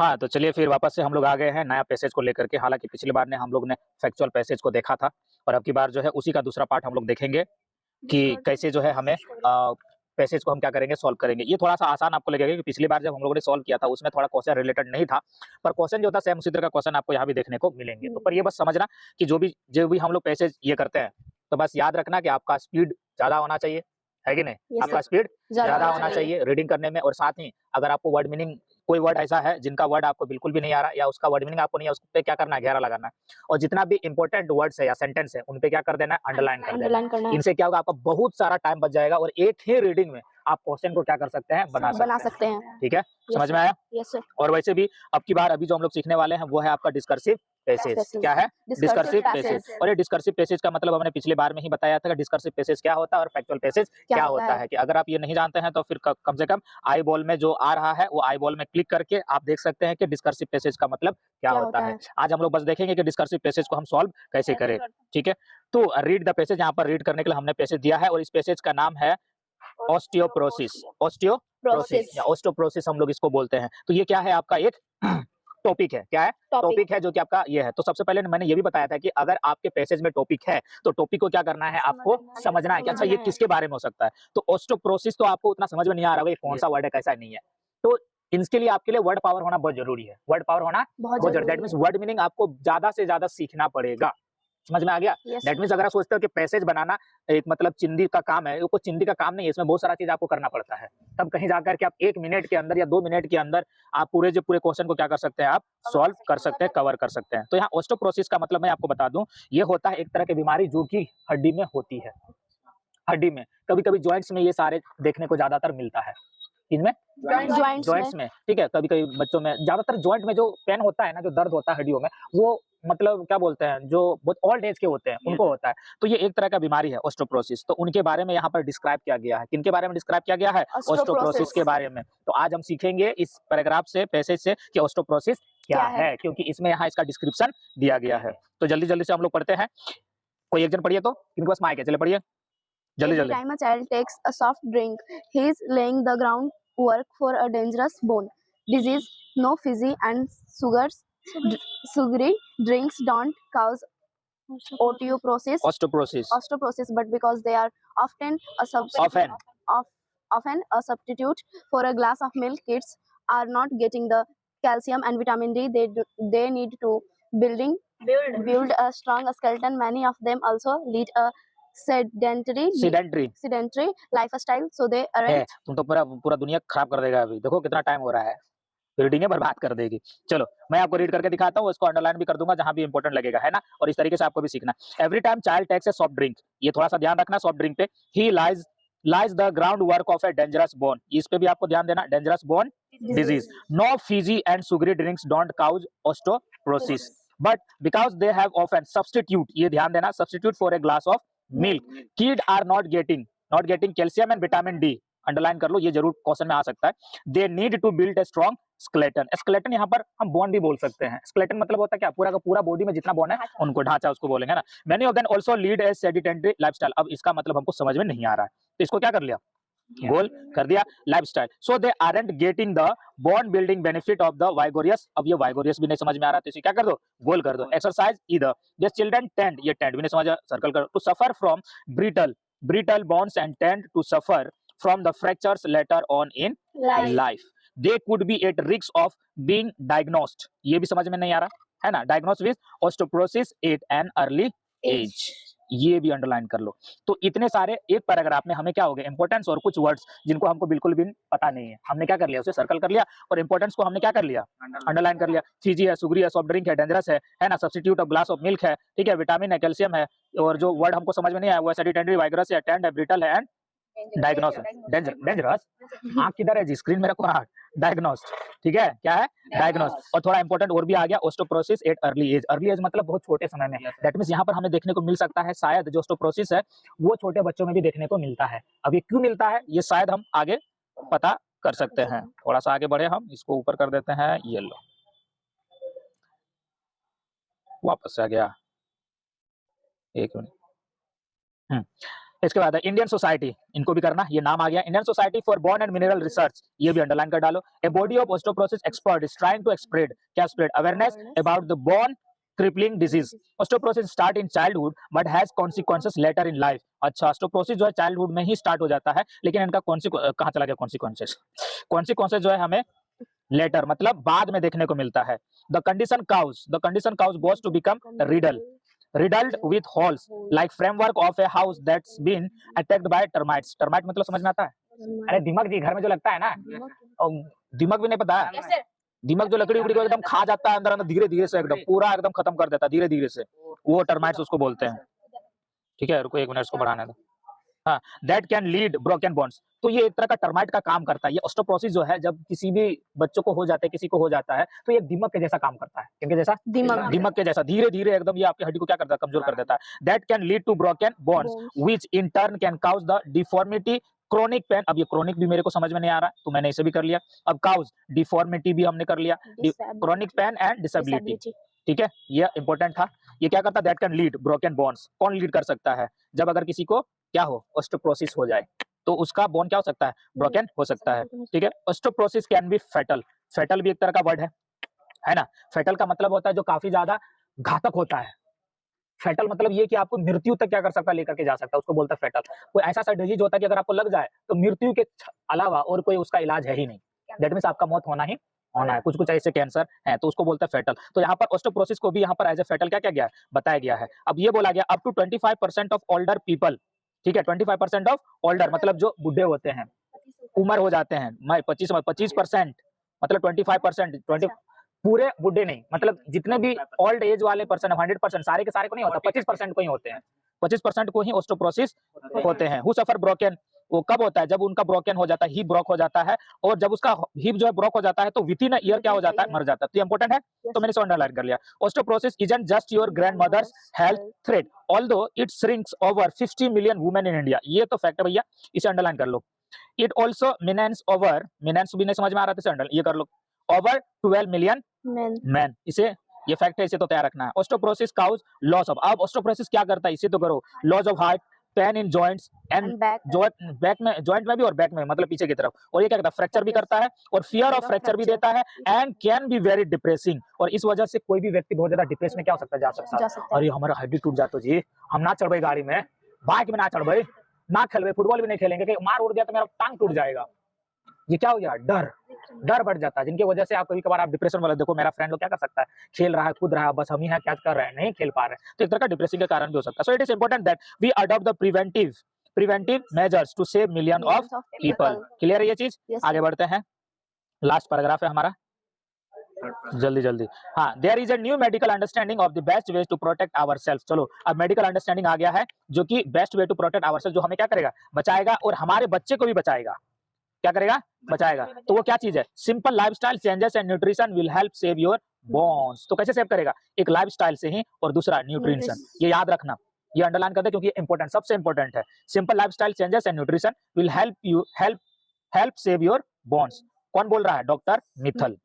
हाँ, तो चलिए फिर वापस से हम लोग आ गए हैं नया पैसेज को लेकर के। हालाँकि पिछली बार ने हम लोग ने फैक्चुअल पैसेज को देखा था और अब की बार जो है उसी का दूसरा पार्ट हम लोग देखेंगे कि कैसे जो है हमें पैसेज को हम क्या करेंगे, सॉल्व करेंगे। ये थोड़ा-सा आसान आपको लगेगा कि पिछली बार जब हम लोगों ने सॉल्व किया था उसमें थोड़ा क्वेश्चन रिलेटेड नहीं था, पर क्वेश्चन जो था सेम उसी तरह का क्वेश्चन आपको यहाँ भी देखने को मिलेंगे। तो पर ये बस समझना कि जो भी हम लोग पैसेज ये करते हैं, तो बस याद रखना कि आपका स्पीड ज़्यादा होना चाहिए, है कि नहीं? यस आपका सर, स्पीड ज़्यादा ज़्यादा होना चाहिए रीडिंग करने में, और साथ ही अगर आपको वर्ड मीनिंग कोई वर्ड ऐसा है जिनका वर्ड आपको बिल्कुल भी नहीं आ रहा या उसका वर्ड मीनिंग आपको नहीं है, उस पे क्या करना है, घेरा लगाना है। और जितना भी इंपॉर्टेंट वर्ड्स है या सेंटेंस है, उन पे क्या कर देना है, अंडरलाइन कर देना है। अंडरलाइन करना है, इनसे क्या होगा, आपका बहुत सारा टाइम बच जाएगा और एक ही रीडिंग में आप क्वेश्चन को क्या कर सकते हैं, बना बना सकते सकते हैं। हैं। ठीक है? यस समझ सर, में आया? Yes sir. और वैसे भी अब की बार अभी जो हम लोग सीखने वाले हैं वो है आपका डिस्कर्सिव पैसेज। पैसेज, क्या है? Discursive discursive passage. पैसेज और ये डिस्कर्सिव पैसेज का मतलब हमने पिछली बार में ही बताया था कि डिस्कर्सिव पैसेज क्या होता है और फैक्चुअल पैसेज क्या होता है। कि अगर आप ये नहीं जानते हैं तो फिर कम से कम आई बॉल में जो आ रहा है वो आई बॉल में क्लिक करके आप देख सकते हैं कि डिस्कर्सिव पैसेज का मतलब क्या होता है। आज हम लोग बस देखेंगे कि डिस्कर्सिव पैसेज को हम सॉल्व कैसे करें। ठीक है? तो रीड द पैसेज, यहाँ पर रीड करने के लिए हमने पैसेज दिया है और इस पैसेज का नाम है ऑस्टियोप्रोसिस। ऑस्टियोप्रोसिस या ऑस्टियोप्रोसिस हम लोग इसको बोलते हैं। तो ये क्या है, आपका एक टॉपिक है। क्या है? टॉपिक है जो कि आपका ये है। तो सबसे पहले मैंने ये भी बताया था कि अगर आपके पैसेज में टॉपिक है तो टॉपिक को क्या करना है, आपको समझना है कि अच्छा ये किसके बारे में हो सकता है। तो ऑस्टियोप्रोसिस तो आपको उतना समझ में नहीं आ रहा है कौन सा वर्ड है, कैसा नहीं है। तो इसके लिए आपके लिए वर्ड पावर होना बहुत जरूरी है। वर्ड पावर होना बहुत जरूरी। दैट मींस वर्ड मीनिंग आपको ज्यादा से ज्यादा सीखना पड़ेगा। समझ में आ गया? दैट मींस अगर आप सोचते हो कि पैसेज बनाना एक मतलब चिंदी का काम है, वो चिंदी का काम नहीं है, इसमें बहुत सारा चीज आपको करना पड़ता है। तब कहीं जाकर के आप 1 मिनट के अंदर या 2 मिनट के अंदर आप पूरे क्वेश्चन को क्या कर सकते हैं, आप सॉल्व कर सकते हैं, कवर कर सकते हैं। तो यहाँ ऑस्टियोप्रोसिस का मतलब मैं आपको बता दूं, ये होता है एक तरह की बीमारी जो कि हड्डी में होती है। हड्डी में कभी-कभी जॉइंट्स में ये सारे देखने को ज्यादातर मिलता है। किनमें? जॉइंट्स में। ठीक है? कभी-कभी बच्चों में ज्यादातर जॉइंट में जो पेन होता है ना, जो दर्द होता है हड्डियों में, वो मतलब क्या बोलते हैं, जो बहुत ओल्ड एज के होते हैं, उनको होता है। तो ये एक तरह का बीमारी है ऑस्टियोप्रोसिस। तो उनके बारे में यहाँ पर डिस्क्राइब किया गया है। किनके बारे में डिस्क्राइब किया गया है? ऑस्टियोप्रोसिस के बारे में। तो आज हम सीखेंगे इस पैराग्राफ से, पैसेज से कि ऑस्टियोप्रोसिस क्या है, क्योंकि इसमें यहाँ इसका डिस्क्रिप्शन दिया गया है। तो जल्दी-जल्दी से हम लोग पढ़ते हैं। कोई एक जन पढ़िए तो, इनके पास माइक है, चलिए पढ़िए। Every जल्दी-जल्दी। time a child takes a soft drink, he is laying the groundwork for a dangerous bone disease. No fizzy and sugary drinks don't cause osteoporosis, but because they are often a often a substitute for a glass of milk, kids are not getting the calcium and vitamin D they need to build a strong skeleton. Many of them also lead a sedentary lifestyle, so they aren't. तुम तो पूरा दुनिया खराब कर देगा अभी। देखो कितना टाइम हो रहा है। रीडिंग है, बर्बाद कर देगी। चलो मैं आपको रीड करके दिखाता हूँ, उसको अंडरलाइन भी कर दूंगा जहां भी इंपॉर्टेंट लगेगा, है ना? और इस तरीके से आपको भी सीखना। Every time child takes a soft drink, ये थोड़ा सा ध्यान रखना सॉफ्ट ड्रिंक पे। He lies the groundwork of a dangerous bone, इस पे भी आपको ध्यान देना, dangerous bone disease. No fizzy and sugary drinks don't cause osteoporosis, but because they have often substitute, ये ध्यान देना, substitute for a glass of milk, kid are not getting calcium and vitamin D, underline कर लो, ये जरूर question में आ सकता है। They need to build a strong skeleton. Skeleton यहाँ पर हम बोन भी बोल सकते हैं। स्केलेटन मतलब होता है क्या, पूरा का पूरा बॉडी में जितना बोन है उनको ढांचा उसको बोलेंगे ना। Many of them also lead A sedentary lifestyle. अब इसका मतलब हमको समझ में नहीं आ रहा है, तो इसको क्या कर लिया, गोल कर दिया, lifestyle. So they aren't getting the bone building benefit of the vigorous. अब ये वाइगोरियस भी नहीं समझ में आ रहा, तो इसे क्या कर दो, गोल कर दो। Exercise either this children tend, ये टेंड भी नहीं समझ, सर्कल कर, to suffer from brittle bones and tend to suffer from the fractures later on in life. They could be at risk of being diagnosed, ये भी समझ में नहीं आ रहा है ना, diagnosed with osteoporosis at an early age, ये भी अंडरलाइन कर लो। तो इतने सारे एक पैराग्राफ में हमें क्या हो गया, इंपॉर्टेंस और कुछ वर्ड्स जिनको हमको बिल्कुल भी पता नहीं है, हमने क्या कर लिया, उसे सर्कल कर लिया और इंपॉर्टेंस को हमने क्या कर लिया, अंडरलाइन कर लिया। फीजी है, सुगरी है, सॉफ्ट ड्रिंक है, डेंजरस है ना, substitute of glass of milk है, ठीक है, विटामिन है, कैल्शियम है, और जो वर्ड हमको समझ में नहीं आया वो सेडेंटरी, वाइगरस है, टेंड है, ब्रिटल है एंड डायग्नोस। डेंजरस आंख किधर है जी, स्क्रीन में रखो आंख, डायग्नोस्ट, ठीक है, क्या है, डायग्नोस्ट। और थोड़ा इंपॉर्टेंट और भी आ गया, osteoporosis at early age. Early age मतलब बहुत छोटे समय में, दैट मींस यहाँ पर हमें देखने को मिल सकता है, शायद जो ऑस्टियोप्रोसिस है वो छोटे बच्चों में भी देखने को मिलता है। अब ये क्यों मिलता है, ये शायद हम आगे पता कर सकते हैं। थोड़ा सा आगे बढ़े, हम इसको ऊपर कर देते हैं, ये लो वापस आ गया, एक मिनट। इसके बाद इंडियन सोसाइटी, इनको भी करना, ये नाम आ गया, Indian society for bone and mineral research, ये भी अंडरलाइन कर डालो। A body of osteoporosis expert is trying to spread, क्या spread, awareness about the bone crippling disease. Osteoporosis start in childhood but has consequences later in life. अच्छा, osteoporosis जो है childhood में ही start हो जाता है, लेकिन इनका कहाँ चला गया कॉन्सिक्वेंसेस जो है हमें लेटर मतलब बाद में देखने को मिलता है। The condition causes goes to become riddled with holes like framework of a house that's been attacked by termites। termite मतलब समझ में आता है? अरे दिमाग जी घर में जो लगता है ना, दिमाग भी नहीं पता है, दिमाग जो लकड़ी उकड़ी को एकदम खा जाता है अंदर अंदर धीरे धीरे से, एकदम पूरा एकदम खत्म कर देता है धीरे धीरे से, वो टर्माइट्स उसको बोलते हैं। ठीक है, रुको 1 मिनट इसको बढ़ाने दो। हाँ, that can lead broken bonds, तो ये एक तरह का टर्माइट का काम करता है। ये ऑस्टियोपोरोसिस जो है जब किसी भी बच्चों को हो जाता है, किसी को हो जाता है, तो ये दीमक के जैसा काम करता है। किनके जैसा? दीमक के जैसा, धीरे धीरे एकदम ये आपकी हड्डी को क्या करता है, कमजोर कर देता है। That can lead to broken bones which in turn can cause the deformity, chronic pain. अब ये क्रोनिक भी मेरे को समझ में नहीं आ रहा, तो मैंने इसे भी कर लिया। अब काउज, डिफॉर्मिटी भी हमने कर लिया, क्रोनिक पेन एंड डिसेबिलिटी। ठीक है, ये इंपॉर्टेंट था। ये क्या करता है? That can lead broken bonds, कौन लीड कर सकता है? जब अगर किसी को क्या हो, ऑस्टियोपोरोसिस हो जाए, तो उसका बोन क्या हो सकता है? ब्रोकन हो सकता है। ठीक है, osteoporosis can be fatal, fatal भी एक तरह का वर्ड है ना। फेटल का मतलब होता है जो काफी ज्यादा घातक होता है। फेटल मतलब ये कि आपको मृत्यु तक क्या कर सकता है, लेकर के जा सकता है, उसको बोलता है फेटल। कोई ऐसा सा डिजीज होता है कि अगर आपको लग जाए तो मृत्यु के अलावा और कोई उसका इलाज है ही नहीं, दैट मींस आपका मौत होना ही होना है। कुछ ऐसे कैंसर है तो उसको बोलता है फेटल। तो यहाँ पर ऑस्टियोपोरोसिस को भी यहाँ पर एज ए फेटल क्या गया है, बताया गया है। अब ये बोला गया up to 25% of older people, ठीक है, 25% ऑफ ओल्डर मतलब जो बुढ़े होते हैं, उम्र हो जाते हैं, 25% मतलब 25%, 20 पूरे बुढ़े नहीं, मतलब जितने भी ओल्ड एज वाले पर्सन है 100% सारे के सारे को नहीं होता, 25% को ही होते हैं, 25% को ही ऑस्टियोपोरोसिस होते हैं। हु सफर ब्रोकन, वो कब होता है? जब उनका ब्रोकन हो जाता है, हिप ब्रोक हो जाता है, और जब उसका हिप जो है ब्रोक हो जाता है तो विद इन अ ईयर क्या हो जाता है, मर जाता है। तो ये इंपॉर्टेंट है, तो मैंने इसे अंडरलाइन कर लिया। Osteoporosis isn't just your grandmother's health threat although it shrinks over 50 million women in India. ये तो फैक्ट है भैया, इसे अंडरलाइन कर लो। इट ऑल्सो मीनेंस ओवर, मीनेंस भी नहीं समझ में आ रहा था, इसे अंडरलाइन ये कर लो, ओवर 12 मिलियन मैन, इसे ये फैक्ट है, इसे तो तैयार रखना है। ऑस्टियोपोरोसिस काउज लॉस ऑफ, अब ऑस्टियोपोरोसिस क्या करता है, इसे तो करो, loss of heart, pain in joints and back में, जॉइंट में भी और बैक में मतलब पीछे की तरफ, और ये क्या करता है, फ्रैक्चर भी करता है और फियर ऑफ फ्रैक्चर भी देता है, and can be very depressing, और इस वजह से कोई भी व्यक्ति बहुत ज्यादा डिप्रेस में क्या हो सकता है, जा सकता है। अरे हमारा हड्डी टूट जाता जी, हम ना चढ़ भाई गाड़ी में, बाइक में ना चढ़ भाई, ना खेल भाई, फुटबॉल भी नहीं खेलेंगे, कि मार उड़ दिया तो मेरा टांग टूट जाएगा। ये क्या हो गया, डर बढ़ जाता है, जिनकी वजह से आप कभी कभार आप डिप्रेशन वाला, देखो मेरा फ्रेंड लोग क्या कर सकता है, खेल रहा है, कूद रहा है, बस हम ही है क्या कर रहे हैं, नहीं खेल पा रहे हैं, तो एक तरह का डिप्रेशन के कारण भी हो सकता है। So it is important that we adopt the preventive measures to save million of people. Clear है ये चीज? आगे बढ़ते हैं, लास्ट पैराग्राफ है हमारा, जल्दी। हाँ, there is a new medical understanding of the best way to protect ourself. चलो अब मेडिकल अंडरस्टैंडिंग आ गया है, जो कि best way to protect ourself, जो हमें क्या करेगा, बचाएगा और हमारे बच्चे को भी बचाएगा। क्या करेगा? बचाएगा। तो वो क्या चीज है? Simple lifestyle changes and nutrition will help save your bones. तो कैसे सेव करेगा? एक लाइफस्टाइल से ही, और दूसरा न्यूट्रिशन। ये याद रखना, ये अंडरलाइन कर दे क्योंकि इंपॉर्टेंट, सबसे इंपॉर्टेंट है। Simple lifestyle changes and nutrition will help save your bones. कौन बोल रहा है? डॉक्टर मित्तल।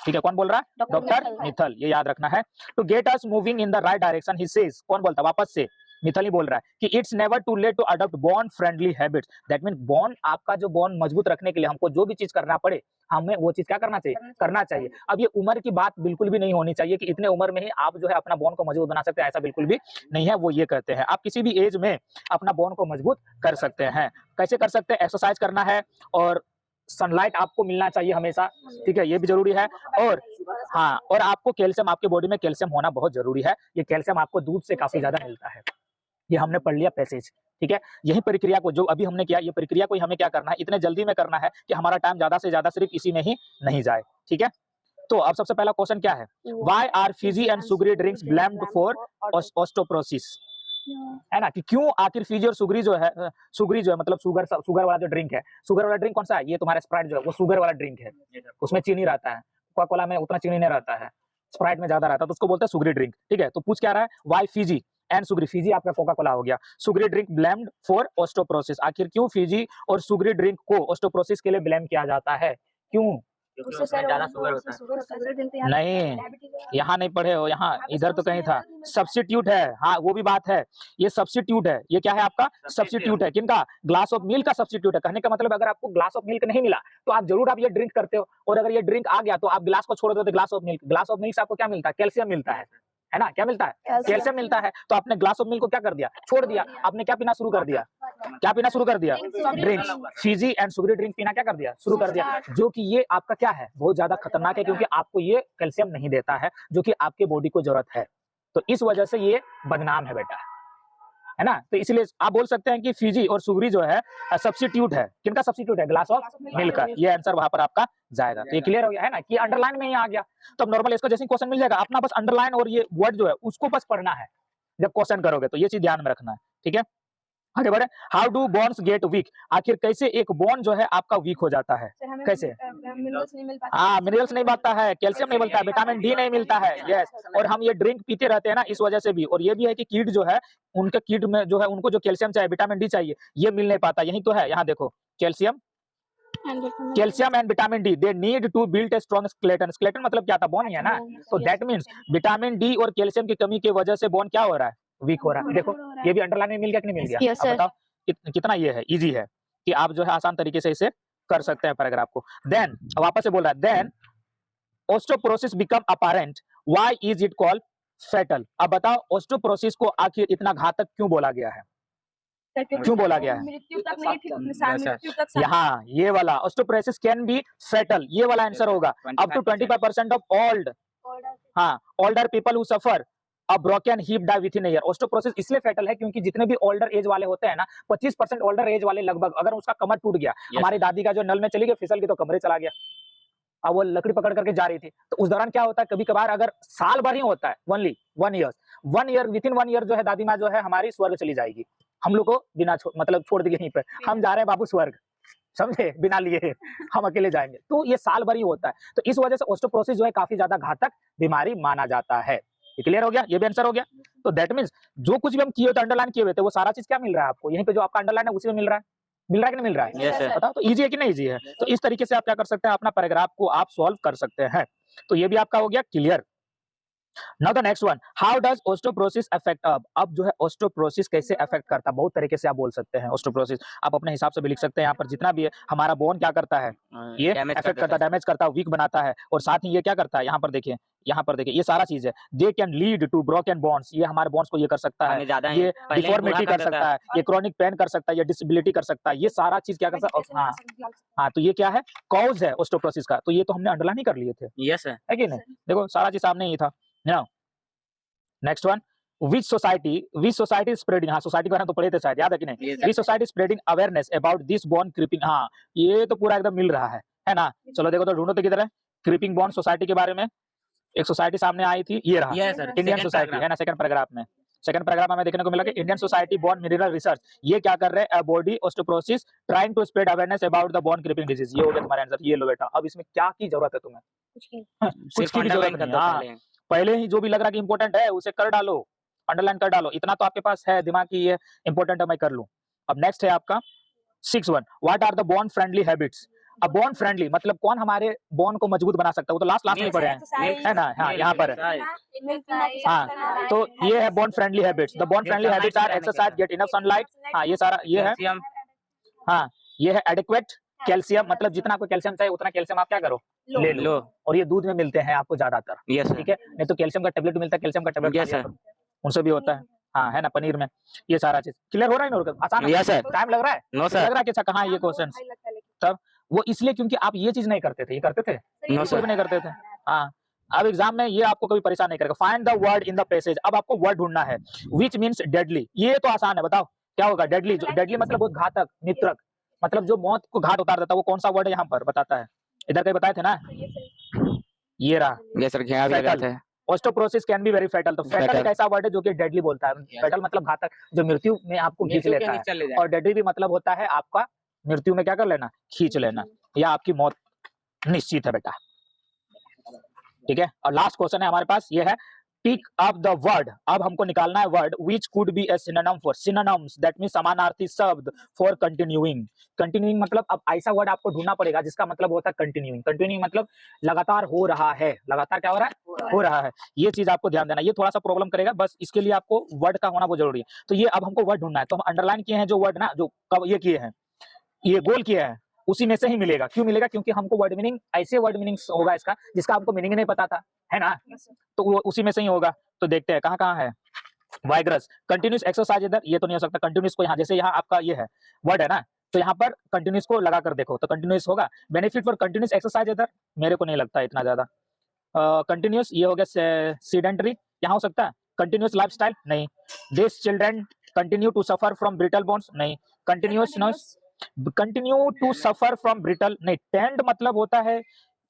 ठीक है, कौन बोल रहा है? डॉक्टर मित्तल। ये याद रखना है। To get us moving in the right direction he says, कौन बोलता है? वापस से मित्तल ही बोल रहा है कि it's never too late to adopt bone friendly habits. That mean bone, आपका जो बॉन मजबूत रखने के लिए हमको जो भी चीज करना पड़े, हमें वो चीज क्या करना चाहिए? करना चाहिए। अब ये उम्र की बात बिल्कुल भी नहीं होनी चाहिए कि इतने उम्र में ही आप जो है अपना बॉन को मजबूत बना सकते हैं, ऐसा बिल्कुल भी नहीं है। वो ये कहते हैं आप किसी भी एज में अपना बॉन को मजबूत कर सकते हैं। कैसे कर सकते हैं? एक्सरसाइज करना है, और सनलाइट आपको मिलना चाहिए हमेशा, ठीक है, ये भी जरूरी है। और हाँ, और आपको कैल्शियम, आपके बॉडी में कैल्शियम होना बहुत जरूरी है। ये कैल्शियम आपको दूध से काफी ज्यादा मिलता है। ये हमने पढ़ लिया पैसेज, ठीक है। यही प्रक्रिया को जो अभी हमने किया, ये प्रक्रिया को हमें क्या करना है, इतने जल्दी में करना है कि हमारा टाइम ज्यादा से ज्यादा सिर्फ इसी में ही नहीं जाए, ठीक है। तो अब सबसे पहला क्वेश्चन क्या है? Why are fizzy and sugary drinks blamed for osteoporosis, है ना, कि क्यों आखिर फिजी और सुगरी जो है मतलब शुगर वाला जो ड्रिंक है, शुगर वाला ड्रिंक कौन सा है? ये तुम्हारा स्प्राइट जो है वो शुगर वाला ड्रिंक है, उसमें चीनी रहता है। कोका कोला में उतना चीनी नहीं रहता है, स्प्राइट में ज्यादा रहता है, तो उसको बोलते हैं सुगरी ड्रिंक, ठीक है। तो पूछ क्या रहा है? Why Fiji and Sugri, Fiji आपका कोका कोला हो गया, Sugri drink blamed for osteoporosis. आखिर क्यों फिजी और सुगरी ड्रिंक को ऑस्टियोपोरोसिस के लिए ब्लेम किया जाता है? क्यों? क्योंकि उसमें ज्यादा शुगर होता है। नहीं, यहाँ नहीं पढ़े हो, यहाँ इधर तो कहीं था। सब्स्टिट्यूट है, हाँ वो भी बात है। ये सब्स्टिट्यूट है, ये क्या है आपका सब्स्टिट्यूट है। किनका? ग्लास ऑफ मिल्क का सब्स्टिट्यूट है। कहने का मतलब अगर आपको ग्लास ऑफ मिल्क नहीं मिला तो आप जरूर आप ये ड्रिंक करते हो, और अगर ये ड्रिंक आ गया तो आप गिलास को छोड़ देते glass of milk. Glass of milk से आपको क्या मिलता है? कैल्शियम मिलता है ना? क्या मिलता है? कैल्शियम मिलता है। तो आपने ग्लास ऑफ मिल्क को क्या कर दिया? छोड़ दिया। आपने क्या पीना शुरू कर दिया? क्या पीना शुरू कर दिया? Drinks. Fiji and sugary drink पीना क्या कर दिया? शुरू कर दिया। जो कि ये आपका क्या है? बहुत ज्यादा खतरनाक है, क्योंकि आपको ये कैल्शियम नहीं देता है जो कि आपके बॉडी को जरूरत है। तो इस वजह से ये बदनाम है बेटा, है ना? तो इसलिए आप बोल सकते हैं कि फीजी और शुगरी जो है सब्स्टिट्यूट है। किनका सब्स्टिट्यूट है? ग्लास ऑफ मिल्क का। ये आंसर वहां पर आपका जाएगा। तो ये क्लियर हो गया है ना कि अंडरलाइन में ही आ गया। तो अब नॉर्मल इसको जैसे क्वेश्चन मिल जाएगा, अपना बस अंडरलाइन और ये वर्ड जो है उसको बस पढ़ना है जब क्वेश्चन करोगे, तो ये चीज ध्यान में रखना है। ठीक है, आगे बढ़े। How do bones get weak? आखिर कैसे एक बॉन्ड जो है आपका वीक हो जाता है? कैसे? हाँ, मिनरल्स नहीं मिलता है, कैल्शियम नहीं मिलता है, विटामिन डी नहीं मिलता है। यस, और हम ये ड्रिंक पीते रहते हैं ना, इस वजह से भी। और ये भी है कि कीट जो है, उनके कीट में जो है उनको जो कैल्शियम चाहिए, विटामिन डी चाहिए, ये मिल नहीं पाता। यही तो है, यहाँ देखो, calcium and vitamin D, they need to build a strong skeleton. Skeleton मतलब क्या था? बोन ही है ना। तो दैट मींस विटामिन डी और कैल्शियम की कमी की वजह से बोन क्या हो रहा है? वीक हो रहा है। देखो, ये भी अंडरलाइन में मिल गया कि नहीं मिल गया? Yes, अब sir. बताओ कितना ये है, इजी है कि आप जो है आसान तरीके से इसे कर सकते हैं पैराग्राफ को। देन वापस से बोल रहा है, then osteoporosis become apparent, why is it called fatal? अब बताओ, ओस्टोपोरोसिस को आखिर इतना घातक क्यों बोला गया है? क्यों बोला गया है? यहाँ ये वाला ओस्टोपोरोसिस कैन बी फैटल, ये वाला आंसर होगा। Up to 25% of older people who suffer a broken hip die within a year. Osteoporosis इसलिए फैटल है क्योंकि जितने भी ओल्डर एज वाले होते हैं ना, 25% ओल्डर एज वाले लगभग, अगर उसका कमर टूट गया, हमारी दादी का जो नल में चली गई, फिसल गई तो कमरे चला गया। अब वो लकड़ी पकड़ करके जा रही थी, तो उस दौरान क्या होता है, कभी कभार अगर साल भर ही होता है, only 1 year, with in 1 year जो है दादी माँ जो है हमारी स्वर्ग चली जाएगी। हम लोग को बिना मतलब छोड़ दिए यहीं पे, हम जा रहे हैं बाबू स्वर्ग, समझे, बिना लिए हम अकेले जाएंगे। तो ये साल भर ही होता है। तो इस वजह से ओस्टोपोरोसिस जो है काफी ज्यादा घातक बीमारी माना जाता है। ये क्लियर हो गया? ये भी आंसर हो गया। तो दैट मींस जो कुछ भी हम किए थे, अंडरलाइन किए हुए थे, वो सारा चीज क्या मिल रहा है आपको? यहीं पे जो आपका अंडरलाइन है उसी में मिल रहा है। मिल रहा है कि नहीं मिल रहा है? Yes, sir. बताओ, तो इजी है कि नहीं इजी है? तो इस तरीके से आप क्या कर सकते हैं, अपना पैराग्राफ को आप सॉल्व कर सकते हैं। तो ये भी आपका हो गया clear. Now the next one, how does osteoporosis affect? अब जो है ओस्टोपोरोसिस कैसे अफेक्ट करता है? बहुत तरीके से आप बोल सकते हैं ओस्टोपोरोसिस, आप अपने हिसाब से भी लिख सकते हैं। यहाँ पर जितना भी है हमारा बोन क्या करता है, ये अफेक्ट करता है, डैमेज करता है, वीक बनाता है, और साथ ही ये क्या करता है, यहाँ पर देखिए, ये सारा चीज है। They can lead to broken bones, ये हमारे बोन्स को ये कर सकता है, ये डिफॉर्मिटी कर सकता है, ये क्रॉनिक पेन कर सकता है, ये डिसेबिलिटी कर सकता है, ये सारा चीज क्या कर सकता है? हाँ, तो ये क्या है? कॉज है ओस्टोपोरोसिस का। तो ये तो हमने अंडरलाइन ही कर लिए थे, यस सर। है कि नहीं? देखो सारा चीज सामने ही था। Now next one, which society is spreading? हाँ, सोसाइटी के बारे में तो पढ़े थे शायद, याद है कि नहीं? Yes, which society is spreading awareness about this bone creeping? हाँ, ये तो पूरा एकदम मिल रहा है ना? चलो देखो तो ढूंढो तो किधर है क्रीपिंग बॉन सोसाइटी के बारे में। एक सोसाइटी सामने आई थी, ये रहा, Yes, sir. Indian Second society, paragraph. है ना? सेकंड पैराग्राफ में, सेकंड पैराग्राफ में हमें देखने को मिला कि Indian society bone mineral research, ये क्या कर रहे हैं? Body osteoporosis trying to spread awareness about the bone creeping disease. ये हो गया तुम्हारा आंसर। ये लो बेटा, अब इसमें क्या की जरूरत है तुम्हें? कुछ की भी जरूरत नहीं। हाँ, पहले ही जो भी लग रहा है कि इंपॉर्टेंट है उसे कर डालो, अंडरलाइन कर डालो। इतना तो आपके पास है दिमाग की ये इंपॉर्टेंट है, मैं कर लूं। अब नेक्स्ट है आपका 6-1, what are the bone friendly habits? अब बोन फ्रेंडली मतलब कौन हमारे बोन को मजबूत बना सकता है? वो तो लास्ट में पढ़े हैं, है ना? हाँ, यहाँ पर है। हाँ, तो ये है bone friendly habits. The bone friendly habits are exercise, get enough sunlight. हाँ, ये सारा ये है। हाँ, ये है एडिक्वेट कैल्शियम, मतलब जितना आपको कैल्शियम चाहिए उतना कैल्शियम आप क्या करो, ले लो। और ये दूध में मिलते हैं आपको ज्यादातर, ठीक है? नहीं तो कैल्शियम का टेबलेट मिलता है, कैल्शियम का टेबलेट उनसे भी होता है। हाँ, है ना, पनीर में। ये सारा चीज क्लियर हो रहा है ना? आसान है? टाइम लग रहा है? No sir. लग रहा है कि अच्छा कहाँ ये क्वेश्चन? तब वो इसलिए क्योंकि आप ये चीज नहीं करते थे, ये करते थे? No sir. नहीं करते थे। हाँ, अब एग्जाम में ये आपको कभी परेशान नहीं करेगा। Find the word in the passage, अब आपको वर्ड ढूंढना है। विच मीन्स डेडली, ये तो आसान है, बताओ क्या होगा? डेडली, डेडली मतलब बहुत घातक, मित्रक, मतलब जो मौत को घाट उतार देता है, वो कौन सा वर्ड है यहाँ पर बताता है? इधर कहीं बताए थे ना, ये रहा। Yes sir. Osteoporosis can be very fatal. तो फैटल एक ऐसा वर्ड है जो कि डेडली बोलता है। फैटल मतलब घातक, जो मृत्यु में आपको खींच लेता है। और डेडली भी मतलब होता है आपका मृत्यु में क्या कर लेना, खींच लेना, या आपकी मौत निश्चित है बेटा, ठीक है? और लास्ट क्वेश्चन है हमारे पास, ये है पिक अप द वर्ड, अब हमको निकालना है word which could be A synonym for, synonyms that mean समानार्थी शब्द फॉर कंटिन्यूइंग। कंटिन्यूइंग मतलब अब ऐसा वर्ड आपको ढूंढना पड़ेगा जिसका मतलब होता है कंटिन्यूइंग। कंटिन्यूइंग मतलब लगातार हो रहा है, लगातार क्या हो रहा है, हो रहा है। ये चीज आपको ध्यान देना, ये थोड़ा सा प्रॉब्लम करेगा, बस इसके लिए आपको वर्ड का होना बहुत जरूरी है। तो ये अब हमको वर्ड ढूंढना है, तो हम अंडरलाइन किए हैं जो वर्ड ना, जो कब ये किए हैं, ये गोल किया है, उसी में से ही मिलेगा। क्यों मिलेगा? क्योंकि हमको वर्ड मीनिंग, ऐसे वर्ड मीनिंग होगा इसका जिसका हमको मीनिंग नहीं पता था, है ना, तो वो उसी में से ही होगा। तो देखते हैं कहाँ कहाँ है। वाइग्रस, कंटिन्यूस एक्सरसाइज, इधर ये तो नहीं हो सकता। कंटिन्यूस को यहाँ, जैसे यहाँ आपका ये है वर्ड है ना, तो यहाँ पर कंटिन्यूस को लगा कर देखो तो कंटिन्यूस होगा। बेनिफिट फॉर कंटिन्यूस एक्सरसाइज, इधर मेरे को नहीं लगता इतना ज्यादा। कंटिन्यूस ये हो गया सीडेंटरी, यहाँ हो सकता है। कंटिन्यूस लाइफस्टाइल नहीं। This children continue to suffer from brittle bones नहीं। Continuous continue to suffer from brittle नहीं। टेंड मतलब होता है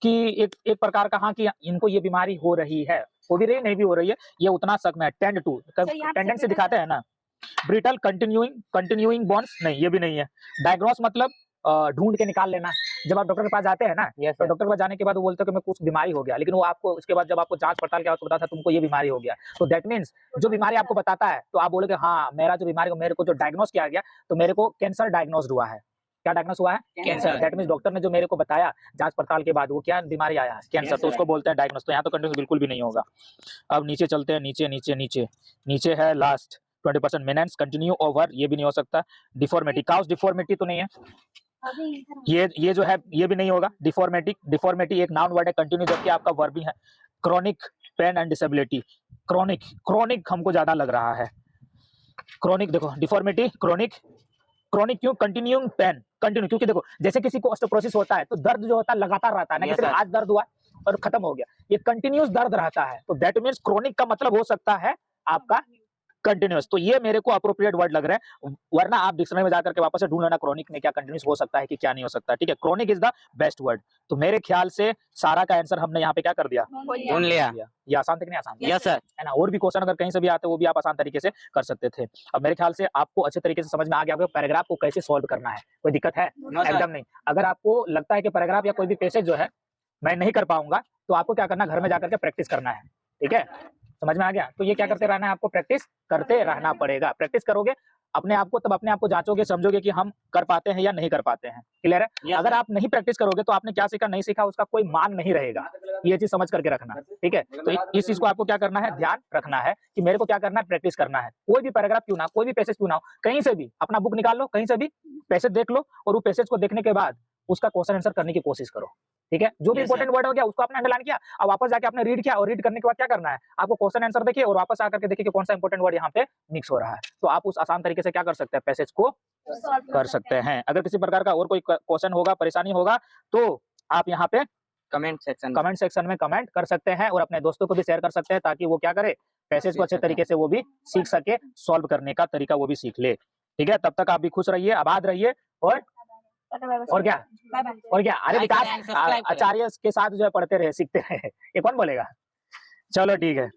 कि एक प्रकार का, हाँ, कि इनको ये बीमारी हो रही है, हो भी रही है, नहीं भी हो रही है, ये उतना शक में है। टेंड टू, टेंडेंसी दिखाते हैं ना। ब्रिटल कंटिन्यूइंग बॉन्स नहीं, ये भी नहीं है। डायग्नोस मतलब ढूंढ के निकाल लेना। जब आप डॉक्टर के पास जाते हैं ना, तो डॉक्टर के पास जाने के बाद वो बोलते हैं कि मैं कुछ बीमारी हो गया, लेकिन वो आपको उसके बाद जब आपको जांच पड़ताल के बाद बताता है तुमको ये बीमारी हो गया, तो दैट मींस जो बीमारी आपको बताता है तो आप बोलोगे हाँ मेरा जो बीमारी, मेरे को जो डायग्नोस किया गया, तो मेरे को कैंसर डायग्नोस हुआ है। क्या डायग्नोस हुआ है? कैंसर। दैट मींस डॉक्टर ने जो मेरे को बताया जांच पड़ताल के बाद वो क्या बीमारी आया है, कैंसर, तो उसको बोलते हैं डायग्नोस। तो यहाँ तो कंटिन्यूस बिल्कुल भी नहीं होगा। अब नीचे चलते हैं, नीचे नीचे नीचे नीचे है लास्ट 20% मेनेंस, कंटिन्यू ओवर, ये भी नहीं हो सकता। डिफॉर्मिटी, काउस डिफॉर्मिटी तो नहीं है, ये जो है ये भी नहीं होगा। डिफॉर्मिटी एक नाउन वर्ड है, कंटिन्यू जबकि आपका वर्ब भी है। Chronic pain and disability, chronic हमको ज्यादा लग रहा है। क्रोनिक देखो, डिफॉर्मिटी क्रोनिक क्यों? कंटिन्यूइंग पेन, कंटिन्यू, क्योंकि देखो जैसे किसी को ऑस्टियोपोरोसिस होता है तो दर्द जो होता है लगातार रहता है ना, कि सिर्फ आज दर्द हुआ और खत्म हो गया, ये कंटिन्यूस दर्द रहता है। तो दैट मींस क्रोनिक का मतलब हो सकता है आपका कंटिन्यूस। तो ये मेरे को अप्रोप्रिएट वर्ड लग रहा है, वरना आप डिक्शनरी में जाकर के वापस से ढूंढ लेना क्रोनिक में क्या कंटिन्यूस हो सकता है कि क्या नहीं हो सकता। ठीक है, chronic is the best word. तो मेरे ख्याल से सारा का आंसर हमने यहाँ पे क्या कर दिया, ढूंढ लिया। ये आसान था कि नहीं आसान? Yes sir. है ना। और भी क्वेश्चन अगर कहीं से भी आते वो भी आप आसान तरीके से कर सकते थे। अब मेरे ख्याल से आपको अच्छे तरीके से समझ में आ गया पैराग्राफ को कैसे सॉल्व करना है। कोई दिक्कत है? एकदम नहीं। अगर आपको लगता है कि पैराग्राफ या कोई भी पैसेज जो है मैं नहीं कर पाऊंगा, तो आपको क्या करना, घर में जाकर के प्रैक्टिस करना है। ठीक है, समझ में आ गया? तो ये क्या करते रहना है, आपको प्रैक्टिस करते रहना पड़ेगा। प्रैक्टिस करोगे अपने आप को, तब अपने आप को जांचोगे, समझोगे कि हम कर पाते हैं या नहीं कर पाते हैं। क्लियर है? अगर आप नहीं प्रैक्टिस करोगे तो आपने क्या सीखा नहीं सीखा उसका कोई मान नहीं रहेगा। ये चीज समझ करके रखना। ठीक है, तो इस चीज को आपको क्या करना है, ध्यान रखना है कि मेरे को क्या करना है, प्रैक्टिस करना है। कोई भी पैराग्राफ क्यों ना, कोई भी पैसेज क्यों ना हो, कहीं से भी अपना बुक निकाल लो, कहीं से भी पैसेज देख लो, और वो पैसेज को देखने के बाद उसका क्वेश्चन आंसर करने की कोशिश करो। ठीक है, जो भी इंपॉर्टेंट वर्ड हो गया उसको आपने अंडरलाइन किया, अब वापस जाके आपने रीड किया, और रीड करने के बाद क्या करना है, आपको क्वेश्चन आंसर देखिए और वापस आकर के देखिए कि कौन सा इंपॉर्टेंट वर्ड यहाँ पे मिक्स हो रहा है। तो आप उस आसान तरीके से क्या कर सकते हैं, पैसेज को कर सकते हैं। अगर किसी प्रकार का और कोई क्वेश्चन होगा, परेशानी होगा, तो आप यहाँ पे कमेंट सेक्शन में कमेंट कर सकते हैं, और अपने दोस्तों को भी शेयर कर सकते हैं, ताकि वो क्या करे, पैसेज को अच्छे तरीके से वो भी सीख सके, सॉल्व करने का तरीका वो भी सीख ले। ठीक है, तब तक आप भी खुश रहिए, आबाद रहिए, और क्या, और क्या, अरे विकास आचार्य के साथ जो है पढ़ते रहे, सीखते रहे। ये कौन बोलेगा? चलो ठीक है।